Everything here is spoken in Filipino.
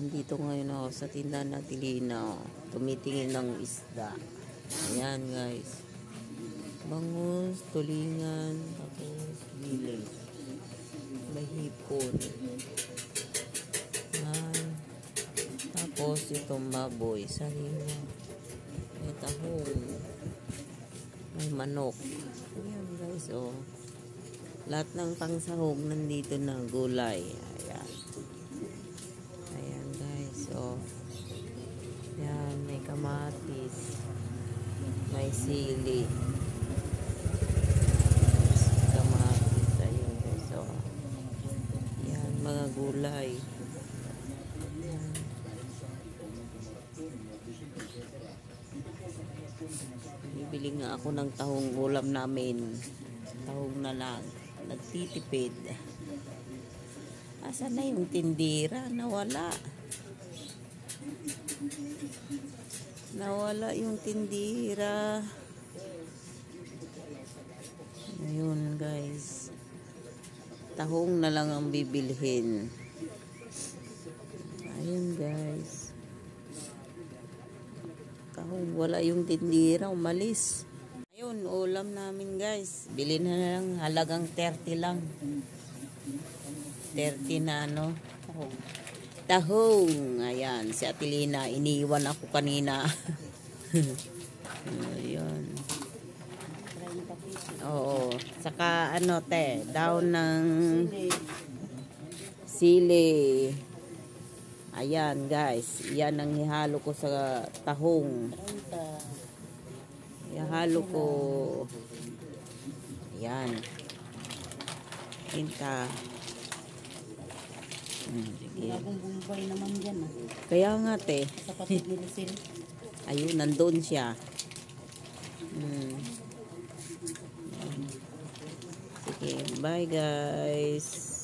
Nandito ngayon ako sa tindahan na Tilina. Tumitingin ng isda. Ayan guys. Bangus, tulingan, tapos gilid. May hipon. Ayan. Tapos itong baboy, sariwa. May tahong. May manok. Ayan guys, oh. Lahat ng pangsahog nandito na gulay. Ayan. Ayan guys, oh. Ayan, may kamatis. May sili. Kamatis. Ayan guys, oh. Ayan, mga gulay. Ayan. Bibili nga ako ng tahong ulam namin. Tahong na lang. Nagtitipid. Asan na yung tindira? Nawala. Nawala yung tindira. Ayun guys. Tahong na lang ang bibilhin. Ayun guys. Tahong, wala yung tindira. Umalis. Ayun, ulam namin guys. Bilhin na lang, halagang 30 lang. 30 na ano. Tahong. Ayan, si Atilina. Iniwan ako kanina. Ayun. Oo. Saka ano te, daon ng sili. Ayan guys. Yan ang ihalo ko sa tahong. Ihalo ko. Ayan. Hinta. Bagong bumbay naman dyan. Kaya nga te. Sa patid ni Lucille. Ayun, nandun siya. Sige, bye guys.